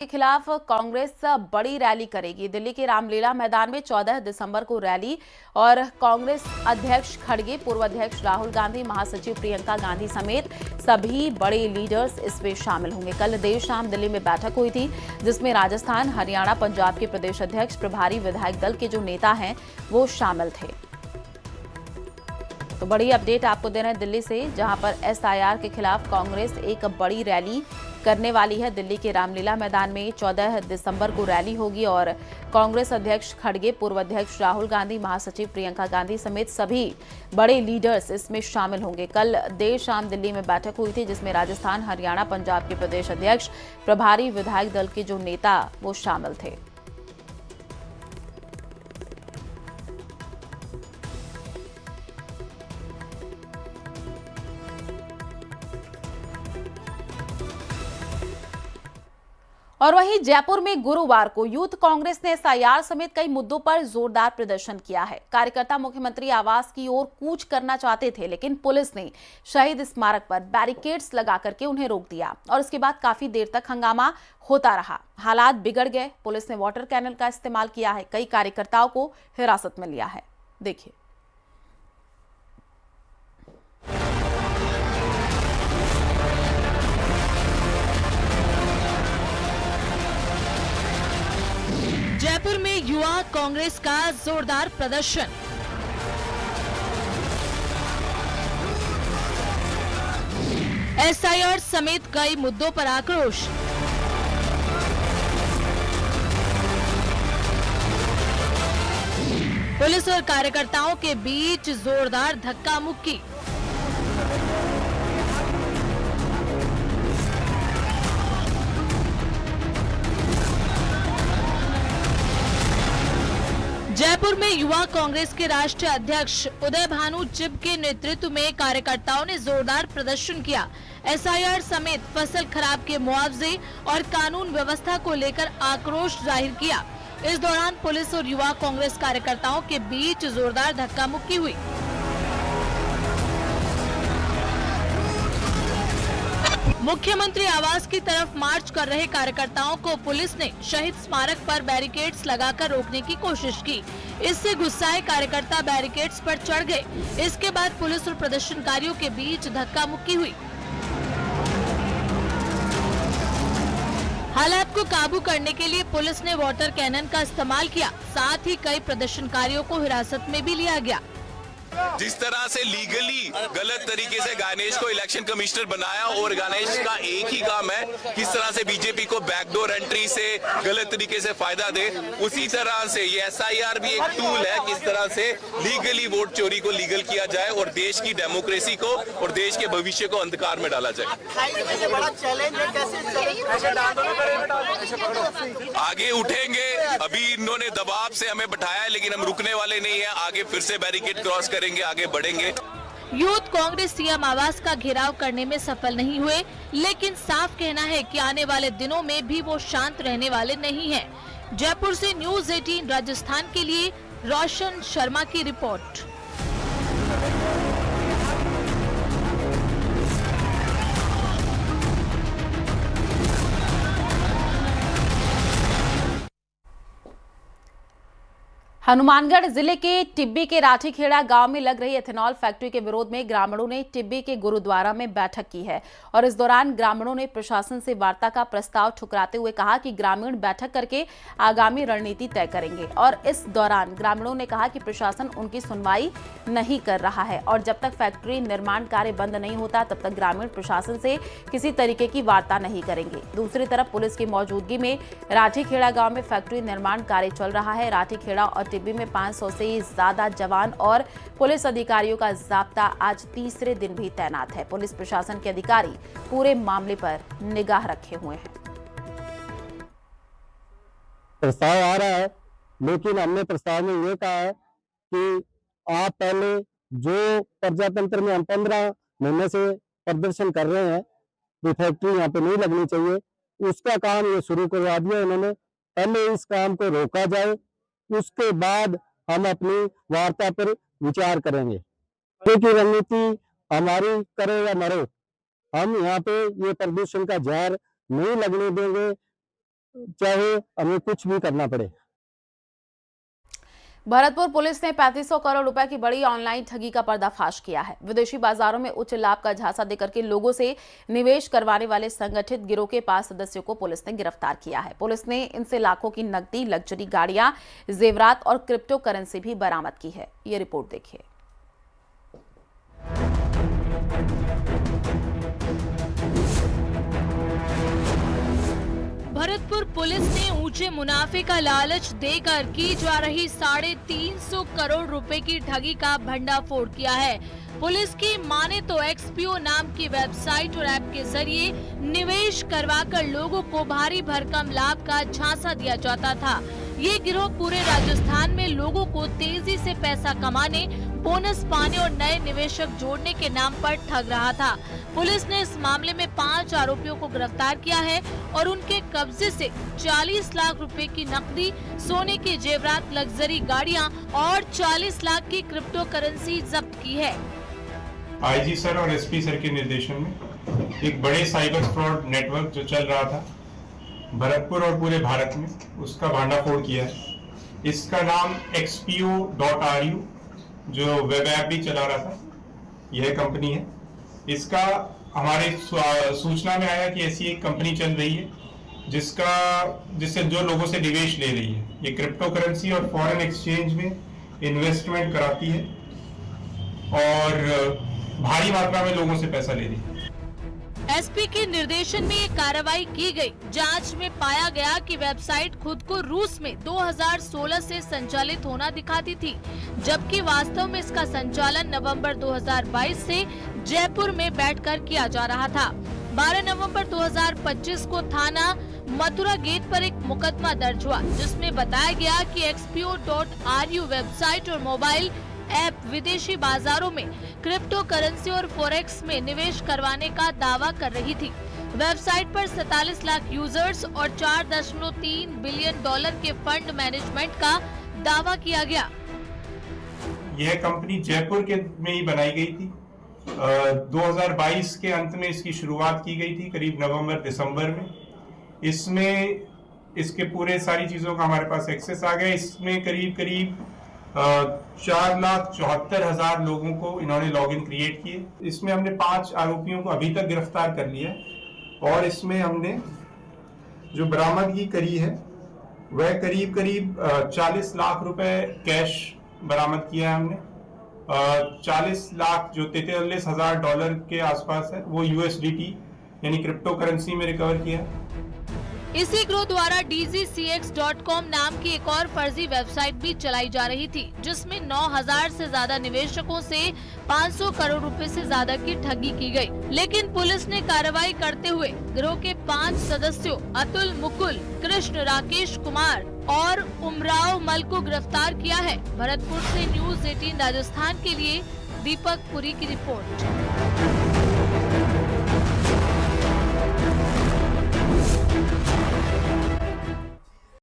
के खिलाफ कांग्रेस बड़ी रैली करेगी। दिल्ली के रामलीला मैदान में 14 दिसंबर को रैली और कांग्रेस अध्यक्ष खड़गे, पूर्व अध्यक्ष राहुल गांधी, महासचिव प्रियंका गांधी समेत सभी बड़े लीडर्स इसमें शामिल होंगे। कल देर शाम दिल्ली में बैठक हुई थी जिसमें राजस्थान, हरियाणा, पंजाब के प्रदेश अध्यक्ष, प्रभारी विधायक दल के जो नेता हैं वो शामिल थे। तो बड़ी अपडेट आपको दे रहे हैं दिल्ली से, जहां पर एसआईआर के खिलाफ कांग्रेस एक बड़ी रैली करने वाली है। दिल्ली के रामलीला मैदान में 14 दिसंबर को रैली होगी और कांग्रेस अध्यक्ष खड़गे, पूर्व अध्यक्ष राहुल गांधी, महासचिव प्रियंका गांधी समेत सभी बड़े लीडर्स इसमें शामिल होंगे। कल देर शाम दिल्ली में बैठक हुई थी जिसमें राजस्थान, हरियाणा, पंजाब के प्रदेश अध्यक्ष, प्रभारी विधायक दल के जो नेता वो शामिल थे। और वहीं जयपुर में गुरुवार को यूथ कांग्रेस ने एसआईआर समेत कई मुद्दों पर जोरदार प्रदर्शन किया है। कार्यकर्ता मुख्यमंत्री आवास की ओर कूच करना चाहते थे, लेकिन पुलिस ने शहीद स्मारक पर बैरिकेड्स लगा करके उन्हें रोक दिया और उसके बाद काफी देर तक हंगामा होता रहा। हालात बिगड़ गए। पुलिस ने वाटर कैनल का इस्तेमाल किया है, कई कार्यकर्ताओं को हिरासत में लिया है। देखिए। जयपुर में युवा कांग्रेस का जोरदार प्रदर्शन। एसआईआर समेत कई मुद्दों पर आक्रोश। पुलिस और कार्यकर्ताओं के बीच जोरदार धक्का मुक्की। जयपुर में युवा कांग्रेस के राष्ट्रीय अध्यक्ष उदय भानु चिब के नेतृत्व में कार्यकर्ताओं ने जोरदार प्रदर्शन किया। एसआईआर समेत फसल खराब के मुआवजे और कानून व्यवस्था को लेकर आक्रोश जाहिर किया। इस दौरान पुलिस और युवा कांग्रेस कार्यकर्ताओं के बीच जोरदार धक्का मुक्की हुई। मुख्यमंत्री आवास की तरफ मार्च कर रहे कार्यकर्ताओं को पुलिस ने शहीद स्मारक पर बैरिकेड्स लगाकर रोकने की कोशिश की। इससे गुस्साए कार्यकर्ता बैरिकेड्स पर चढ़ गए। इसके बाद पुलिस और प्रदर्शनकारियों के बीच धक्का मुक्की हुई। हालात को काबू करने के लिए पुलिस ने वाटर कैनन का इस्तेमाल किया। साथ ही कई प्रदर्शनकारियों को हिरासत में भी लिया गया। जिस तरह से लीगली गलत तरीके से गणेश को इलेक्शन कमिश्नर बनाया और गणेश का एक ही काम है किस तरह से बीजेपी को बैकडोर एंट्री से गलत तरीके से फायदा दे, उसी तरह से ये एसआईआर भी एक टूल है किस तरह से लीगली वोट चोरी को लीगल किया जाए और देश की डेमोक्रेसी को और देश के भविष्य को अंधकार में डाला जाए। आगे उठेंगे। अभी इन्होंने दबाव से हमें बैठाया है लेकिन हम रुकने वाले नहीं है। आगे फिर से बैरिकेड क्रॉस करेंगे, आगे बढ़ेंगे। यूथ कांग्रेस सीएम आवास का घेराव करने में सफल नहीं हुए, लेकिन साफ कहना है कि आने वाले दिनों में भी वो शांत रहने वाले नहीं हैं। जयपुर से न्यूज़ 18 राजस्थान के लिए रोशन शर्मा की रिपोर्ट। हनुमानगढ़ जिले के टिब्बी के राठीखेड़ा गांव में लग रही एथेनॉल फैक्ट्री के विरोध में ग्रामीणों ने टिब्बी के गुरुद्वारा में बैठक की है और इस दौरान ग्रामीणों ने प्रशासन से वार्ता का प्रस्ताव ठुकराते हुए कहा कि ग्रामीण बैठक करके आगामी रणनीति तय करेंगे। और इस दौरान ग्रामीणों ने कहा कि प्रशासन उनकी सुनवाई नहीं कर रहा है और जब तक फैक्ट्री निर्माण कार्य बंद नहीं होता तब तक ग्रामीण प्रशासन से किसी तरीके की वार्ता नहीं करेंगे। दूसरी तरफ पुलिस की मौजूदगी में राठीखेड़ा गाँव में फैक्ट्री निर्माण कार्य चल रहा है। राठीखेड़ा और टिब्बी में 500 से ज्यादा जवान और पुलिस अधिकारियों का जाब्ता आज तीसरे दिन भी तैनात है। पुलिस प्रशासन के अधिकारी पूरे मामले पर निगाह रखे हुए हैं। प्रस्ताव आ रहा है, लेकिन हमने प्रस्ताव में ये कहा है कि आप पहले जो प्रजातंत्र में हम 15 महीने से प्रदर्शन कर रहे हैं कि फैक्ट्री यहाँ पे नहीं लगनी चाहिए, उसका काम ये शुरू करवा दिया उन्होंने। पहले इस काम को रोका जाए, उसके बाद हम अपनी वार्ता पर विचार करेंगे। क्योंकि रणनीति हमारी करो या मरो, हम यहाँ पे ये प्रदूषण का जहर नहीं लगने देंगे। चाहे हमें कुछ भी करना पड़े। भरतपुर पुलिस ने 3500 करोड़ रुपए की बड़ी ऑनलाइन ठगी का पर्दाफाश किया है। विदेशी बाजारों में उच्च लाभ का झांसा देकर के लोगों से निवेश करवाने वाले संगठित गिरोह के 5 सदस्यों को पुलिस ने गिरफ्तार किया है। पुलिस ने इनसे लाखों की नकदी, लग्जरी गाड़ियां, जेवरात और क्रिप्टो करेंसी भी बरामद की है। ये रिपोर्ट देखिए। भरतपुर पुलिस ने ऊंचे मुनाफे का लालच देकर की जा रही 350 करोड़ रुपए की ठगी का भंडाफोड़ किया है। पुलिस की माने तो एक्सपीओ नाम की वेबसाइट और ऐप के जरिए निवेश करवाकर लोगों को भारी भरकम लाभ का झांसा दिया जाता था। ये गिरोह पूरे राजस्थान में लोगों को तेजी से पैसा कमाने, बोनस पाने और नए निवेशक जोड़ने के नाम पर ठग रहा था। पुलिस ने इस मामले में 5 आरोपियों को गिरफ्तार किया है और उनके कब्जे से 40 लाख रुपए की नकदी, सोने के जेवरात, लग्जरी गाड़ियां और 40 लाख की क्रिप्टो करेंसी जब्त की है। आईजी सर और एसपी सर के निर्देशन में एक बड़े साइबर फ्रॉड नेटवर्क जो चल रहा था भरतपुर और पूरे भारत में, उसका भांडाफोड़ किया है। इसका नाम xpo.ru जो वेब ऐप भी चला रहा था, यह कंपनी है। इसका हमारे सूचना में आया कि ऐसी एक कंपनी चल रही है जिससे जो लोगों से निवेश ले रही है। ये क्रिप्टो करेंसी और फॉरेन एक्सचेंज में इन्वेस्टमेंट कराती है और भारी मात्रा में लोगों से पैसा ले रही है। एसपी के निर्देशन में ये कार्रवाई की गई। जांच में पाया गया कि वेबसाइट खुद को रूस में 2016 से संचालित होना दिखाती थी, जबकि वास्तव में इसका संचालन नवंबर 2022 से जयपुर में बैठकर किया जा रहा था। 12 नवंबर 2025 को थाना मथुरा गेट पर एक मुकदमा दर्ज हुआ, जिसमें बताया गया कि xpo.ru वेबसाइट और मोबाइल ऐप विदेशी बाजारों में क्रिप्टो करेंसी और फॉरेक्स में निवेश करवाने का दावा कर रही थी। वेबसाइट पर 47 लाख यूजर्स और 4.3 बिलियन डॉलर के फंड मैनेजमेंट का दावा किया गया। यह कंपनी जयपुर के में ही बनाई गई थी। 2022 के अंत में इसकी शुरुआत की गई थी, करीब नवंबर-दिसंबर में। इसमें इसके पूरे सारी चीजों का हमारे पास एक्सेस आ गया। इसमें करीब 4,74,000 लोगों को इन्होंने लॉगिन क्रिएट किए। इसमें हमने 5 आरोपियों को अभी तक गिरफ्तार कर लिया और इसमें हमने जो बरामदगी करी है वह करीब 40 लाख रुपए कैश बरामद किया है हमने। 40 लाख जो 43,000 डॉलर के आसपास है वो USDT यानी क्रिप्टो करेंसी में रिकवर किया है। इसी गिरोह द्वारा dgcx.com नाम की एक और फर्जी वेबसाइट भी चलाई जा रही थी, जिसमें 9,000 से ज्यादा निवेशकों से 500 करोड़ रुपए से ज्यादा की ठगी की गई। लेकिन पुलिस ने कार्रवाई करते हुए गिरोह के 5 सदस्यों अतुल, मुकुल, कृष्ण, राकेश कुमार और उमराव मल को गिरफ्तार किया है। भरतपुर से न्यूज़ 18 राजस्थान के लिए दीपक पुरी की रिपोर्ट।